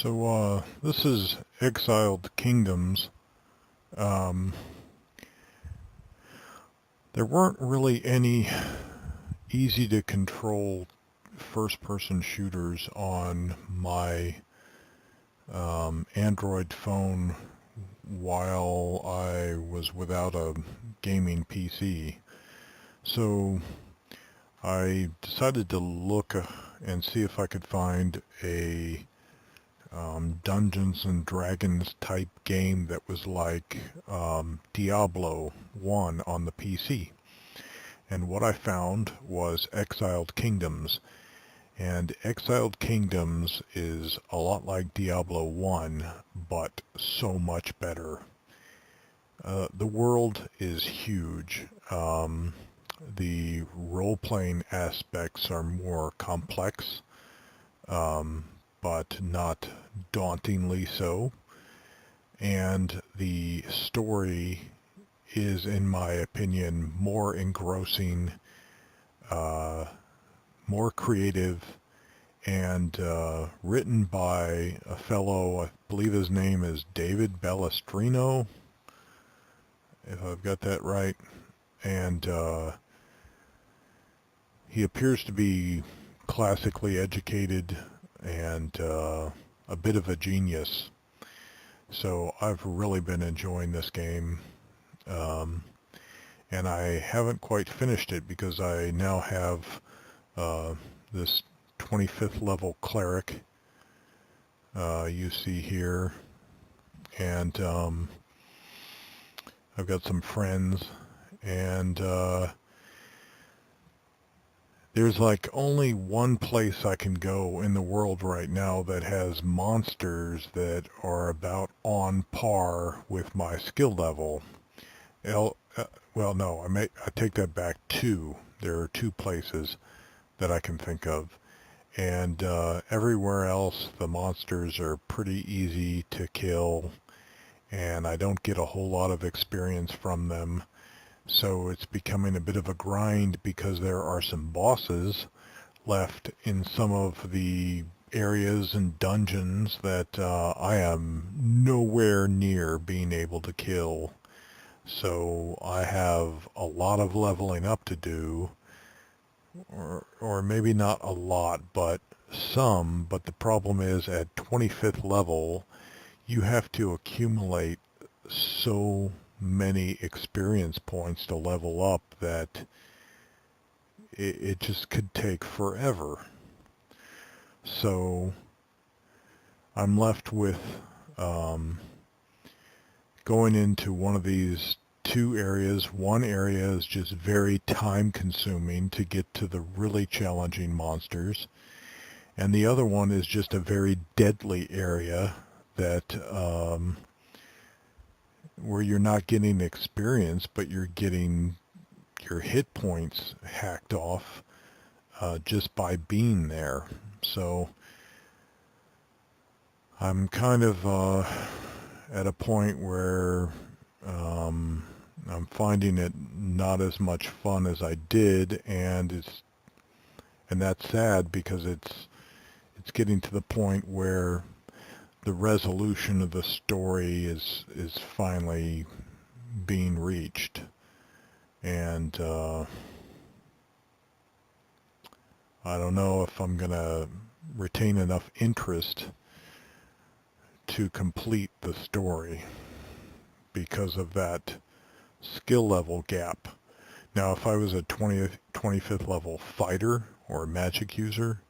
This is Exiled Kingdoms. Um, there weren't really any easy to control first-person shooters on my Android phone while I was without a gaming PC. So I decided to look and see if I could find a Dungeons and Dragons type game that was like Diablo 1 on the PC. And what I found was Exiled Kingdoms. And Exiled Kingdoms is a lot like Diablo 1, but so much better. The world is huge. The role-playing aspects are more complex. But not dauntingly so. And the story is, in my opinion, more engrossing, more creative, and written by a fellow, I believe his name is David Ballestrino, if I've got that right. And he appears to be classically educated and a bit of a genius. So I've really been enjoying this game. And I haven't quite finished it because I now have this 25th level cleric you see here. And I've got some friends. And there's like only one place I can go in the world right now that has monsters that are about on par with my skill level. Well, no, I take that back. There are two places that I can think of. And everywhere else, the monsters are pretty easy to kill, and I don't get a whole lot of experience from them. So it's becoming a bit of a grind because there are some bosses left in some of the areas and dungeons that I am nowhere near being able to kill. So I have a lot of leveling up to do, or maybe not a lot, but some. But the problem is at 25th level, you have to accumulate so many experience points to level up that it just could take forever. So I'm left with going into one of these two areas. One area is just very time consuming to get to the really challenging monsters, and the other one is just a very deadly area that where you're not getting experience, but you're getting your hit points hacked off just by being there. So I'm kind of at a point where I'm finding it not as much fun as I did, and that's sad because it's getting to the point where the resolution of the story is finally being reached, and I don't know if I'm gonna retain enough interest to complete the story because of that skill level gap. Now, if I was a 25th level fighter or a magic user,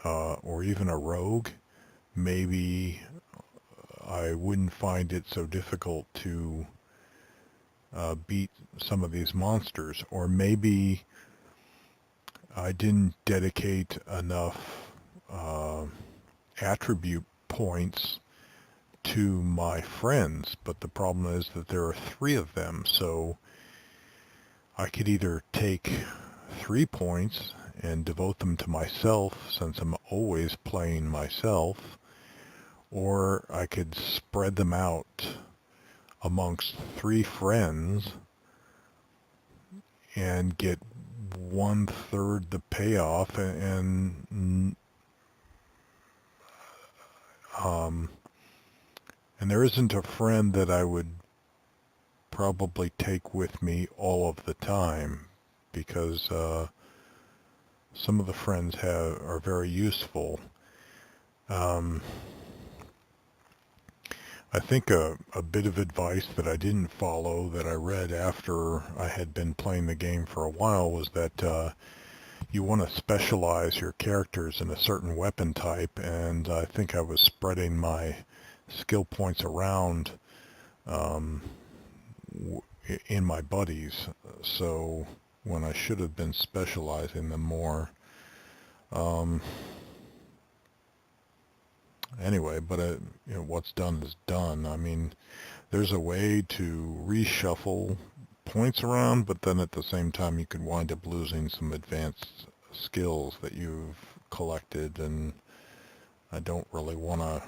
or even a rogue, maybe I wouldn't find it so difficult to beat some of these monsters. Or maybe I didn't dedicate enough attribute points to my friends, but the problem is that there are 3 of them, so I could either take 3 points and devote them to myself, since I'm always playing myself, or I could spread them out amongst 3 friends and get 1/3 the payoff, and Um, and there isn't a friend that I would probably take with me all of the time, because some of the friends are very useful. I think a bit of advice that I didn't follow, that I read after I had been playing the game for a while, was that you want to specialize your characters in a certain weapon type, and I think I was spreading my skill points around in my buddies, so when I should have been specializing them more. Anyway, but what's done is done. I mean, there's a way to reshuffle points around, but then at the same time you could wind up losing some advanced skills that you've collected, and I don't really want to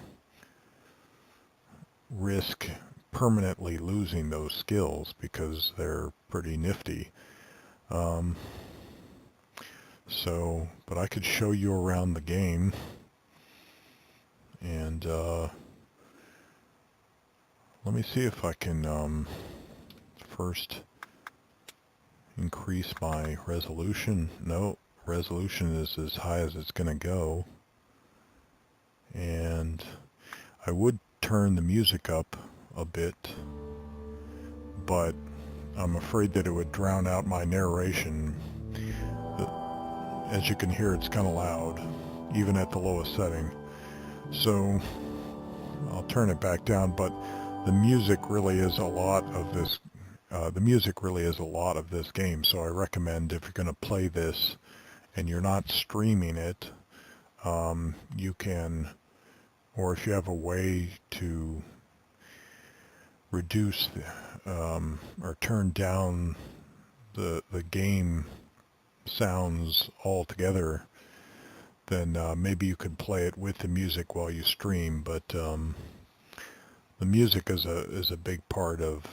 risk permanently losing those skills because they're pretty nifty. But I could show you around the game, and let me see if I can first increase my resolution. No, resolution is as high as it's going to go. And I would turn the music up a bit, but I'm afraid that it would drown out my narration. As you can hear, it's kind of loud, even at the lowest setting. So I'll turn it back down, but the music really is a lot of this. The music really is a lot of this game, so I recommend, if you're going to play this and you're not streaming it, you can, or if you have a way to reduce or turn down the game sounds altogether, then maybe you could play it with the music while you stream. But the music is a big part of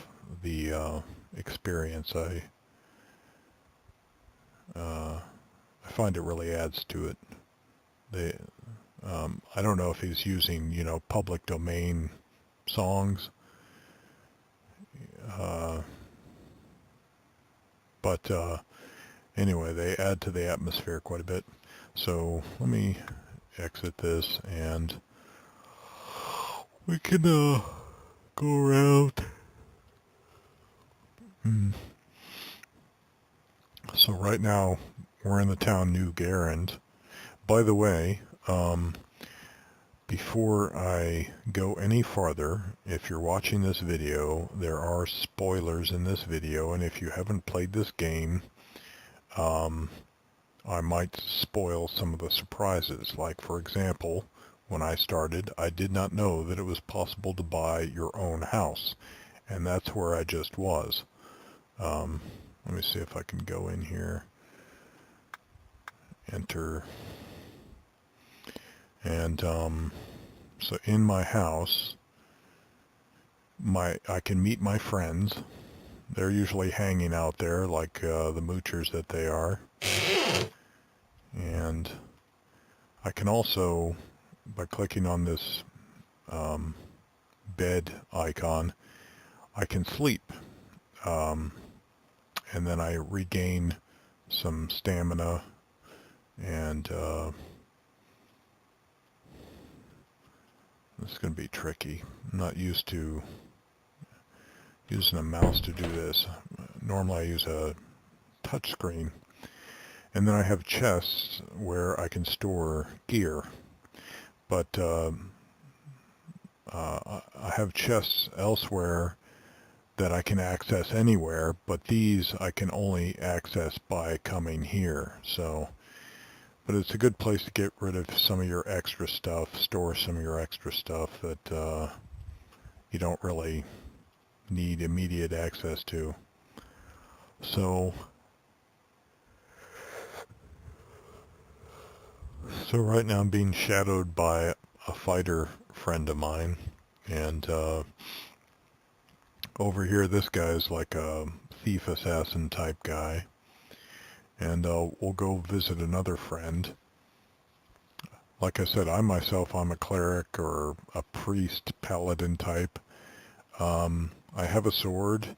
the experience. I find it really adds to it. I don't know if he's using public domain songs, but anyway, they add to the atmosphere quite a bit. So let me exit this, and we can go around. So right now we're in the town New Garand. By the way, before I go any farther, if you're watching this video, there are spoilers in this video, and if you haven't played this game, I might spoil some of the surprises. Like, for example, when I started, I did not know that it was possible to buy your own house, and that's where I just was. Let me see if I can go in here, enter, and so in my house, I can meet my friends. They're usually hanging out there, like the moochers that they are. And I can also, by clicking on this bed icon, I can sleep. And then I regain some stamina, and this is going to be tricky. I'm not used to using a mouse to do this. Normally I use a touch screen. And then I have chests where I can store gear. But I have chests elsewhere that I can access anywhere, but these I can only access by coming here. So, but it's a good place to get rid of some of your extra stuff, store some of your extra stuff that you don't really need immediate access to. So right now I'm being shadowed by a fighter friend of mine, and over here this guy's like a thief assassin type guy, and we'll go visit another friend. Like I said, I'm a cleric or a priest, paladin type. I have a sword,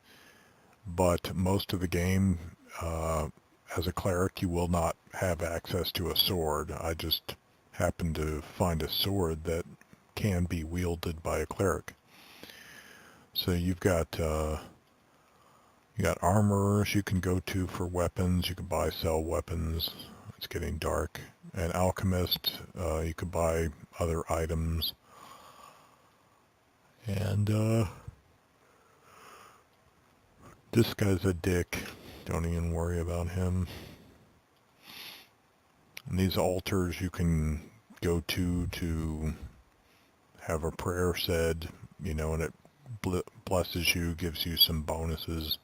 but most of the game, as a cleric, you will not have access to a sword. I just happened to find a sword that can be wielded by a cleric. So you got armorers you can go to for weapons. You can buy, sell weapons. It's getting dark. An alchemist, you could buy other items. And this guy's a dick. Don't even worry about him. And these altars you can go to have a prayer said, and it blesses you, gives you some bonuses.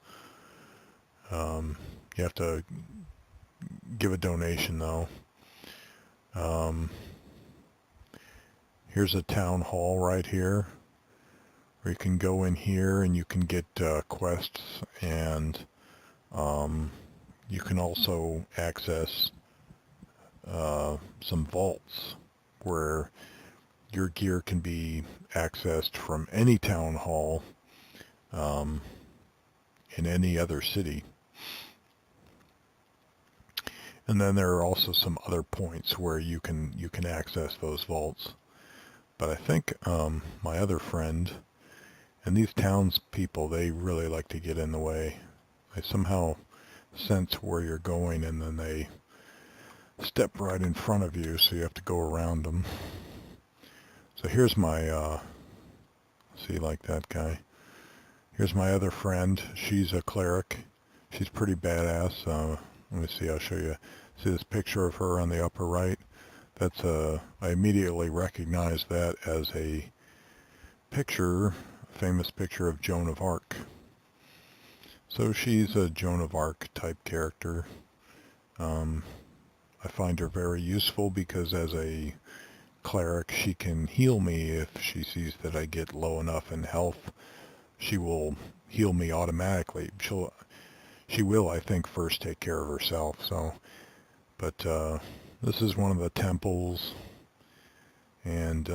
You have to give a donation though. Here's a town hall right here, where you can go in here and you can get quests, and you can also access some vaults where your gear can be accessed from any town hall in any other city. And then there are also some other points where you can access those vaults. But I think my other friend and these townspeople, they really like to get in the way. They somehow sense where you're going, and then they step right in front of you, so you have to go around them. So here's my, see, like that guy. Here's my other friend. She's a cleric. She's pretty badass. Let me see, I'll show you. See this picture of her on the upper right? That's I immediately recognize that as a famous picture of Joan of Arc. So she's a Joan of Arc type character. I find her very useful because as a cleric, she can heal me if she sees that I get low enough in health. She will heal me automatically. She will, I think, first take care of herself. So, but this is one of the temples, and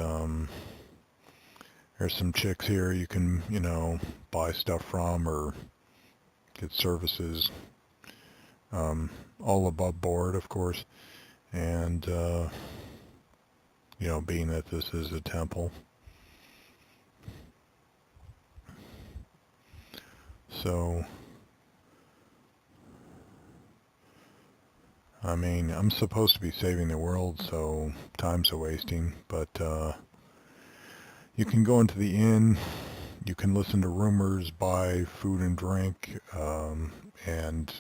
there's some chicks here you can, buy stuff from or get services, all above board, of course. And being that this is a temple. So, I mean, I'm supposed to be saving the world, so time's a wasting, but you can go into the inn, you can listen to rumors, buy food and drink, and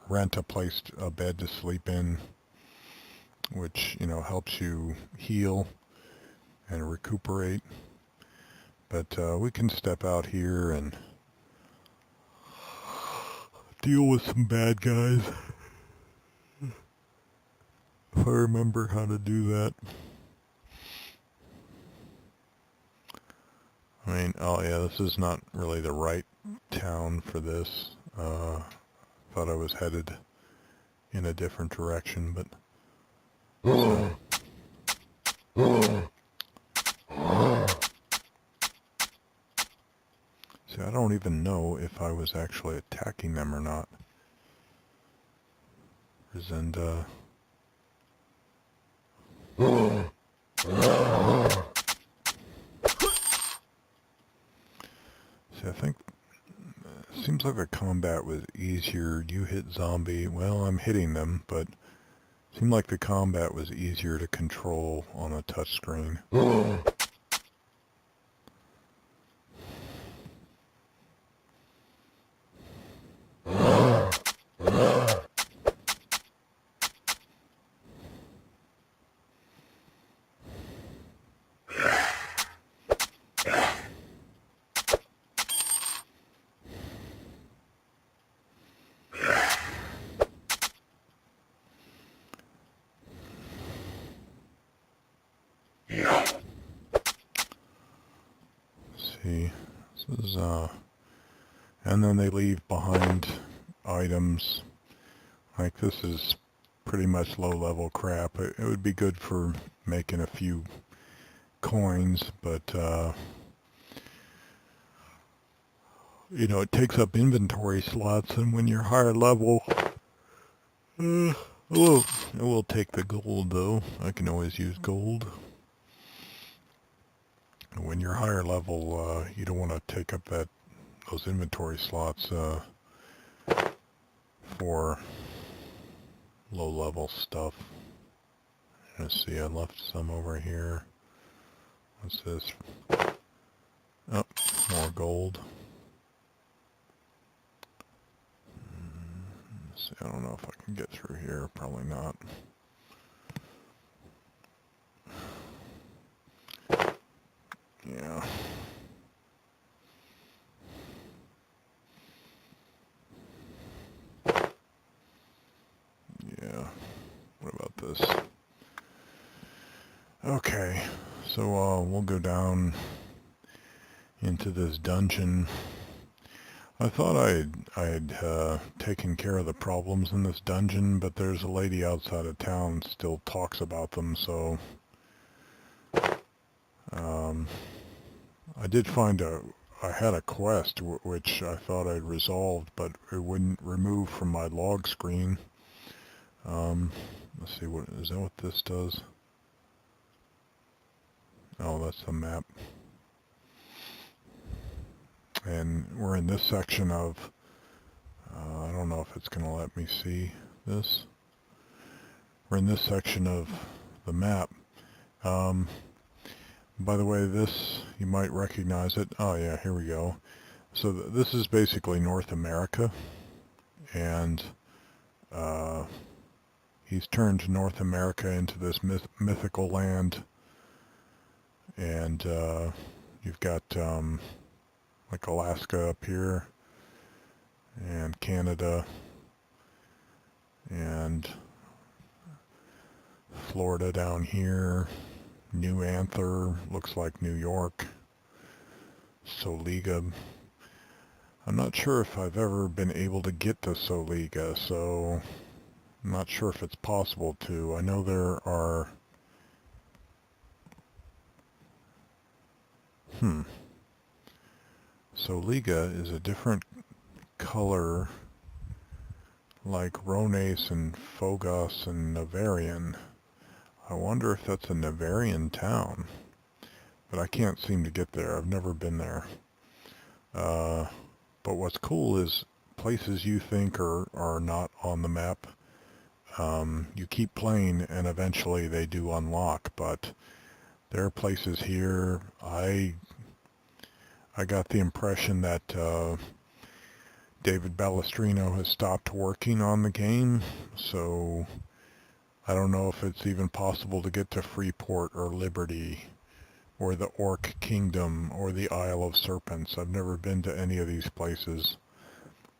rent a bed to sleep in, which, helps you heal and recuperate. But we can step out here and deal with some bad guys. If I remember how to do that. I mean, oh yeah, this is not really the right town for this. Thought I was headed in a different direction, but... See, I don't even know if I was actually attacking them or not. Resenda... See, I think it seems like the combat was easier. You hit zombie. Well, I'm hitting them, but it seemed like the combat was easier to control on a touchscreen. See, this is, and then they leave behind items. Like, this is pretty much low-level crap. It would be good for making a few coins, but you know, it takes up inventory slots, and when you're higher level, it will take the gold though. I can always use gold. When you're higher level, you don't want to take up those inventory slots for low-level stuff. Let's see, I left some over here. What's this? Oh, more gold. Let's see, I don't know if I can get through here. Probably not. Yeah. Yeah. What about this? Okay, so we'll go down into this dungeon. I thought I had taken care of the problems in this dungeon, but there's a lady outside of town still talks about them, so I did find I had a quest which I thought I'd resolved, but it wouldn't remove from my log screen. Let's see, is that what this does? Oh, that's the map. And we're in this section of, I don't know if it's going to let me see this. We're in this section of the map. By the way, this, you might recognize it. Oh yeah, here we go. So this is basically North America, and he's turned North America into this mythical land, and you've got like Alaska up here, and Canada, and Florida down here, New Anther, looks like New York, Soliga. I'm not sure if I've ever been able to get to Soliga, so I'm not sure if it's possible to. I know there are... Soliga is a different color, like Rones and Phogos and Navarian. I wonder if that's a Navarian town, but I can't seem to get there. I've never been there. But what's cool is places you think are not on the map, you keep playing and eventually they do unlock, but there are places here. I got the impression that David Balestrino has stopped working on the game, so I don't know if it's even possible to get to Freeport or Liberty or the Orc Kingdom or the Isle of Serpents. I've never been to any of these places.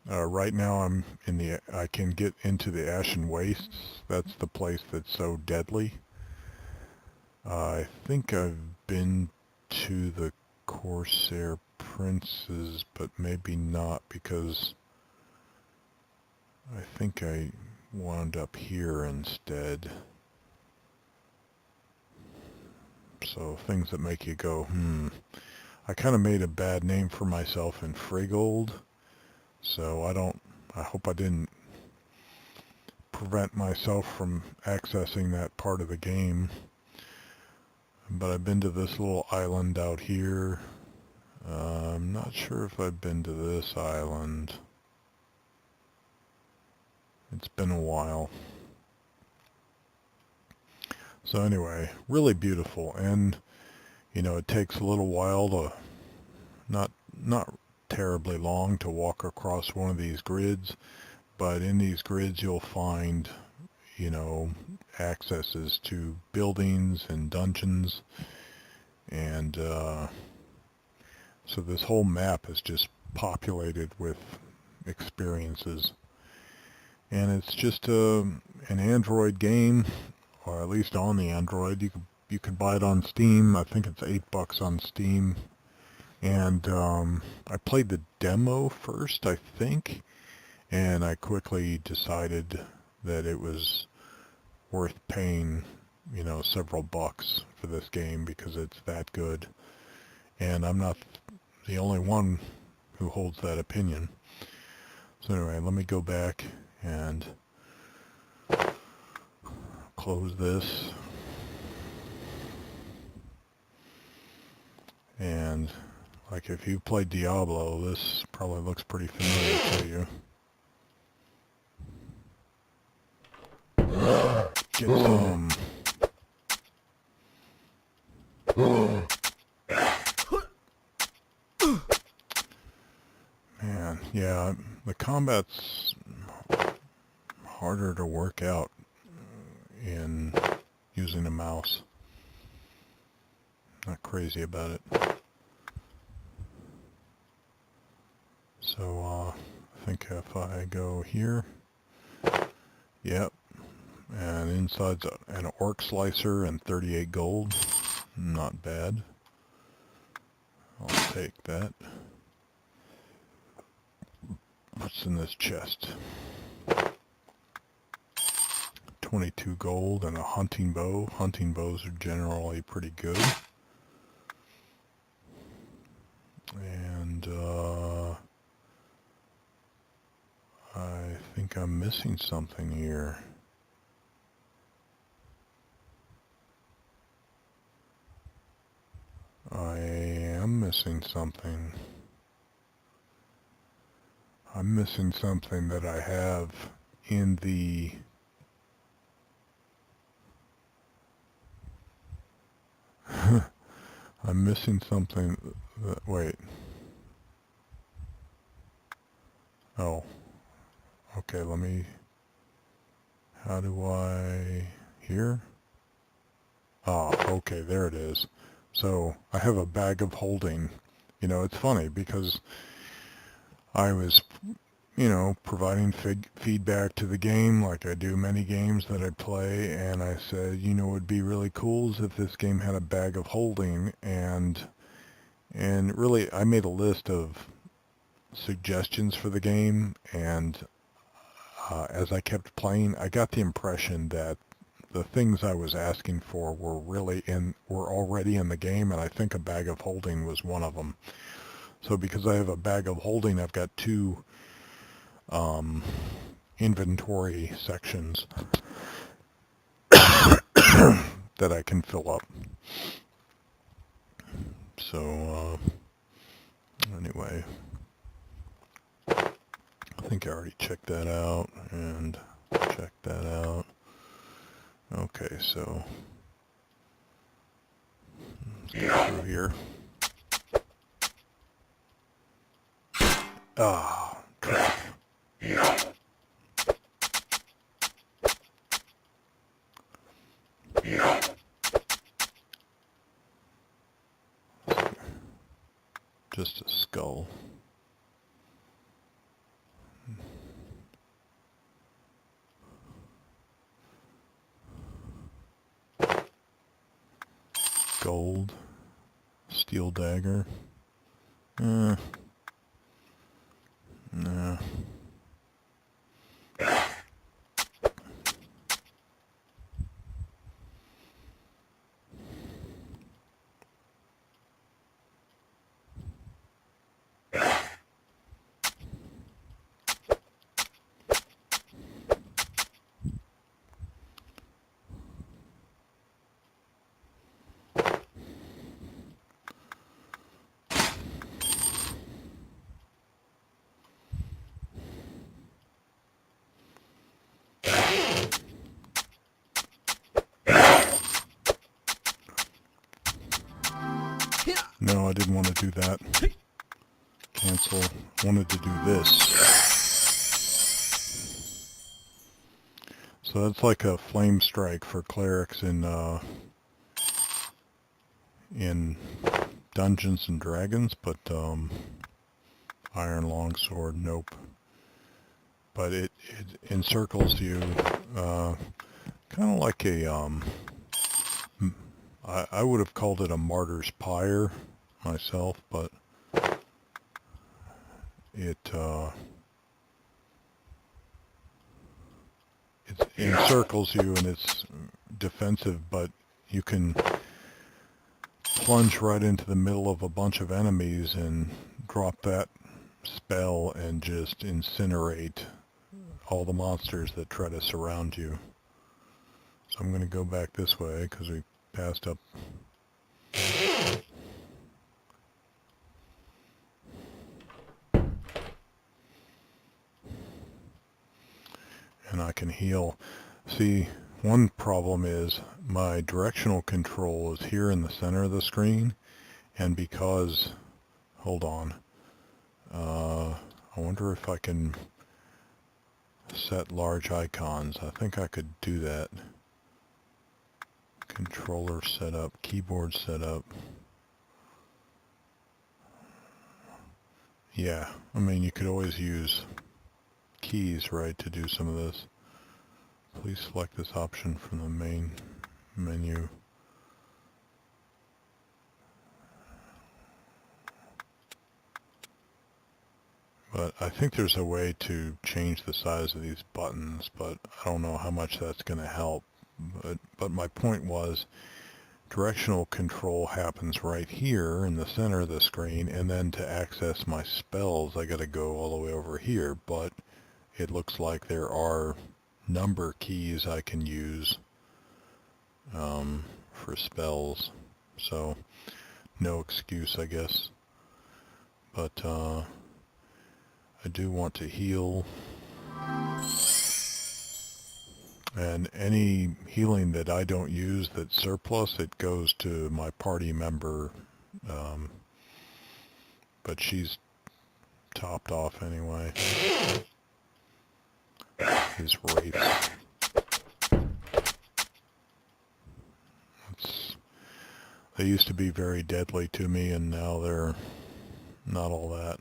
Right now I can get into the Ashen Wastes. That's the place that's so deadly. I think I've been to the Corsair Princes, but maybe not, because I think I wound up here instead. So things that make you go, I kind of made a bad name for myself in Frigold, so I hope I didn't prevent myself from accessing that part of the game. But I've been to this little island out here. I'm not sure if I've been to this island. It's been a while. So anyway, really beautiful, and you know, it takes a little while to, not terribly long, to walk across one of these grids, but in these grids you'll find, you know, accesses to buildings and dungeons, and so this whole map is just populated with experiences, and it's just an Android game, or at least on the Android. You could buy it on Steam. I think it's $8 on Steam, and I played the demo first, I think, and I quickly decided that it was worth paying, you know, several bucks for this game because it's that good. And I'm not the only one who holds that opinion. So anyway, let me go back and close this. And like if you played Diablo, this probably looks pretty familiar to you. Get some. Man, yeah, the combat's harder to work out in using a mouse. Not crazy about it. So, I think if I go here, yep, and inside's an orc slicer and 38 gold. Not bad. I'll take that. What's in this chest? 22 gold and a hunting bow. Hunting bows are generally pretty good. And I think I'm missing something here. I am missing something. I'm missing something that I have in the I'm missing something that, wait. Oh. Okay, let me, how do I, here? Ah, okay, there it is. So, I have a bag of holding. You know, it's funny because I was, you know, providing feedback to the game like I do many games that I play, and I said, you know, it would be really cool if this game had a bag of holding, and really I made a list of suggestions for the game, and as I kept playing, I got the impression that the things I was asking for were already in the game, and I think a bag of holding was one of them. So because I have a bag of holding, I've got two inventory sections that I can fill up. So anyway, I think I already checked that out and checked that out. Okay, so let's go through here. Ah, crap. Just a skull. Gold. Steel dagger. Nah. No, I didn't want to do that. Cancel. I wanted to do this. So that's like a flame strike for clerics in Dungeons and Dragons, but iron longsword, nope. But it encircles you, kind of like a I would have called it a martyr's pyre myself, but it encircles you, and it's defensive, but you can plunge right into the middle of a bunch of enemies and drop that spell and just incinerate all the monsters that try to surround you. So I'm going to go back this way because we passed up. And I can heal. See, one problem is my directional control is here in the center of the screen, and because, hold on, I wonder if I can set large icons. I think I could do that. Controller setup, keyboard setup. Yeah, I mean, you could always use keys, right, to do some of this. Please select this option from the main menu. But I think there's a way to change the size of these buttons, but I don't know how much that's going to help. But my point was, directional control happens right here in the center of the screen, and then to access my spells I got to go all the way over here. But it looks like there are number keys I can use for spells, so no excuse, I guess. But I do want to heal, and any healing that I don't use that's surplus, it goes to my party member, but she's topped off anyway. His wraiths. They used to be very deadly to me, and now they're not all that.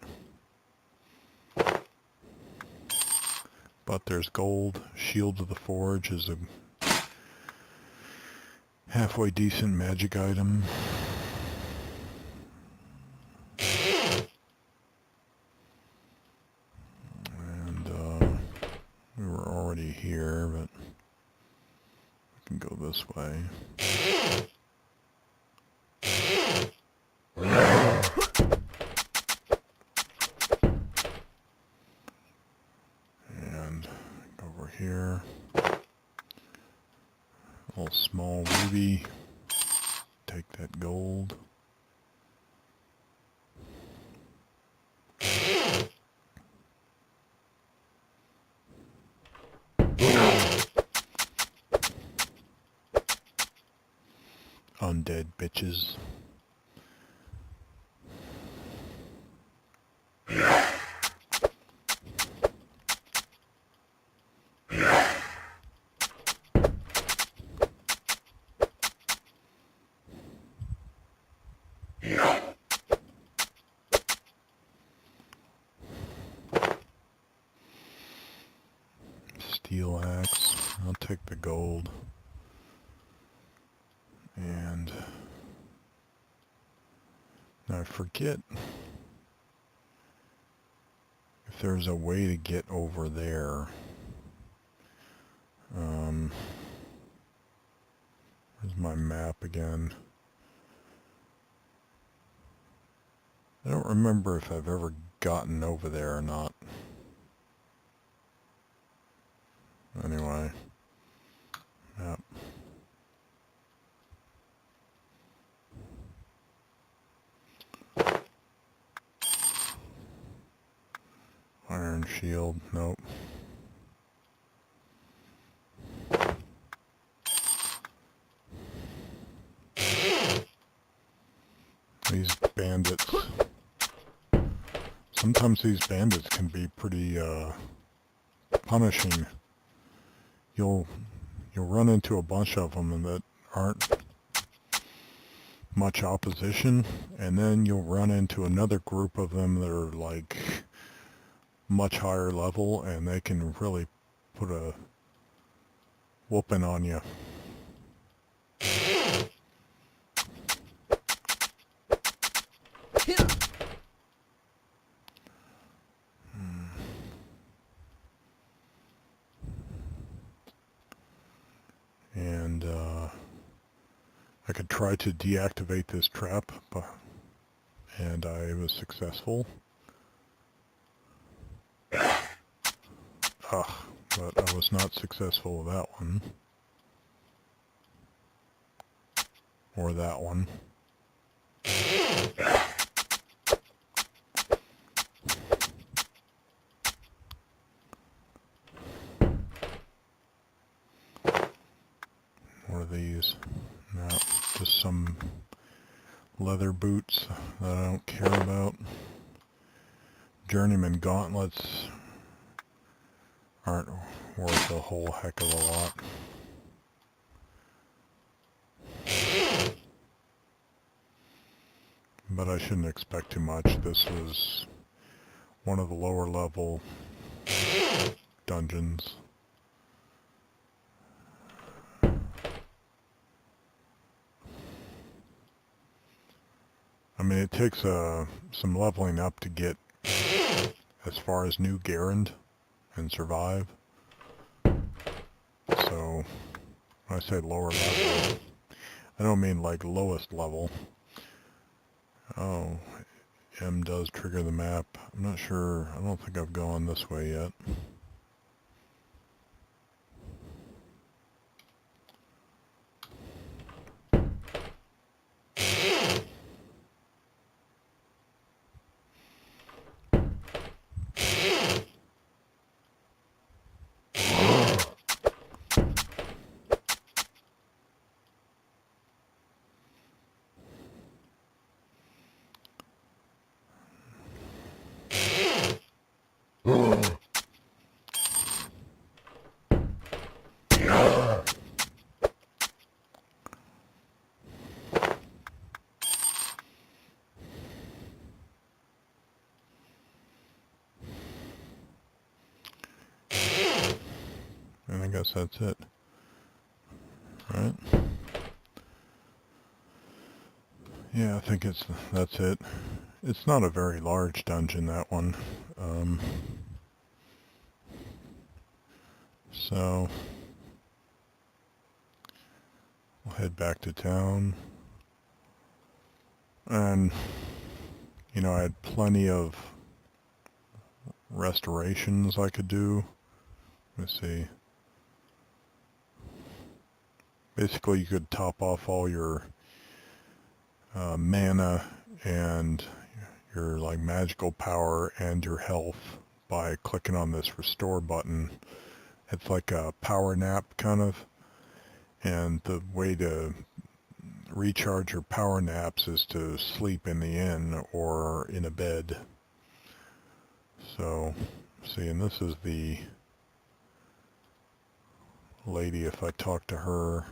But there's gold. Shield of the Forge is a halfway decent magic item. And we were already here, but we can go this way. And go over here. A little small ruby. Take that gold. Undead bitches. Steel axe. I'll take the gold. And I forget if there's a way to get over there. There's my map again. I don't remember if I've ever gotten over there or not. Anyway, map. Iron shield, nope. These bandits. Sometimes these bandits can be pretty punishing. You'll run into a bunch of them that aren't much opposition, and then you'll run into another group of them that are like much higher level, and they can really put a whooping on you. And And I could try to deactivate this trap, and I was successful. But I was not successful with that one. Or that one. What are these? No, just some leather boots that I don't care about. Journeyman gauntlets aren't worth a whole heck of a lot. But I shouldn't expect too much. This was one of the lower level dungeons. I mean, it takes some leveling up to get as far as New Garand and survive. So, when I say lower level, I don't mean like lowest level. Oh, M does trigger the map. I'm not sure. I don't think I've gone this way yet. And I guess that's it. Right? Yeah, I think that's it. It's not a very large dungeon, that one. So we'll head back to town. And, you know, I had plenty of restorations I could do. Let's see. Basically, you could top off all your mana and your like magical power and your health by clicking on this restore button. It's like a power nap kind of, and the way to recharge your power naps is to sleep in the inn or in a bed. So, see, and this is the lady. If I talk to her,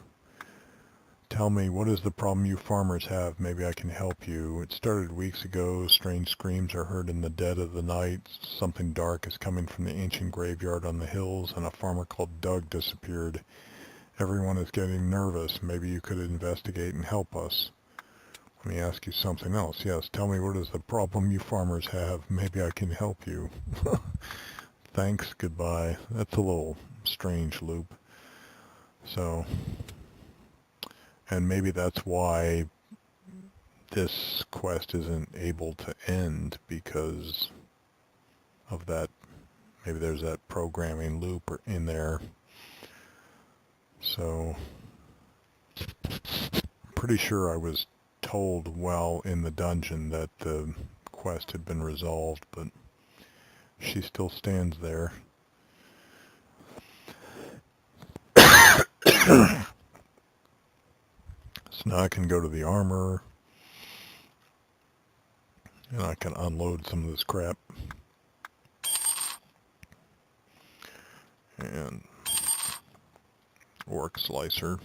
tell me, what is the problem you farmers have? Maybe I can help you. It started weeks ago. Strange screams are heard in the dead of the night. Something dark is coming from the ancient graveyard on the hills, and a farmer called Doug disappeared. Everyone is getting nervous. Maybe you could investigate and help us. Let me ask you something else. Yes, tell me, what is the problem you farmers have? Maybe I can help you. Thanks, goodbye. That's a little strange loop. So, and maybe that's why this quest isn't able to end, because of that. Maybe there's that programming loop in there. So, pretty sure I was told while in the dungeon that the quest had been resolved, but she still stands there. So now I can go to the armor, and I can unload some of this crap. And orc slicer.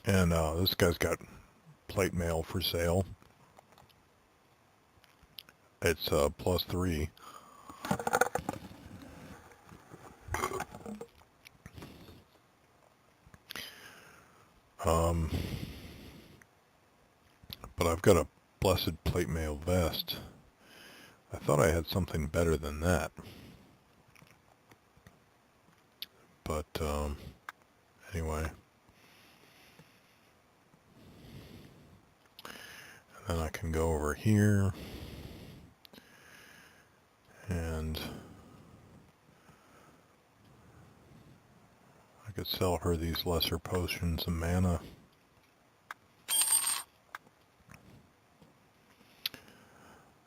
And this guy's got plate mail for sale. It's +3. But I've got a blessed plate mail vest, I thought I had something better than that. But anyway. And then I can go over here and I could sell her these lesser potions of mana.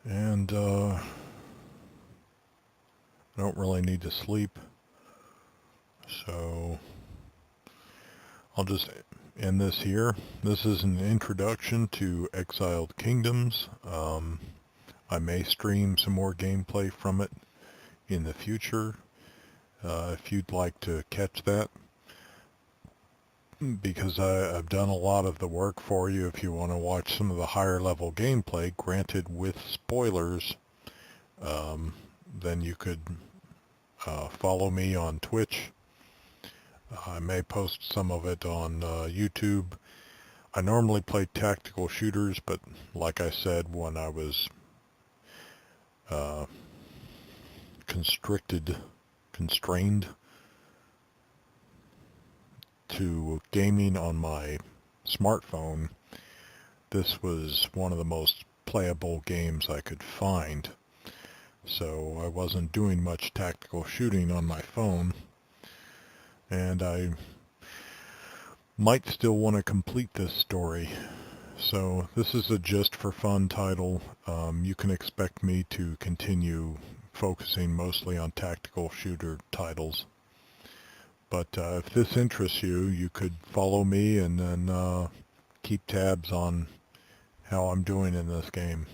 And I don't really need to sleep, so I'll just end this here. This is an introduction to Exiled Kingdoms. I may stream some more gameplay from it in the future if you'd like to catch that, because I've done a lot of the work for you. If you want to watch some of the higher level gameplay, granted with spoilers, then you could follow me on Twitch. I may post some of it on YouTube. I normally play tactical shooters, but like I said, when I was constrained to gaming on my smartphone, this was one of the most playable games I could find. So I wasn't doing much tactical shooting on my phone, and I might still want to complete this story. So this is a just for fun title. You can expect me to continue focusing mostly on tactical shooter titles. But if this interests you, you could follow me and then keep tabs on how I'm doing in this game.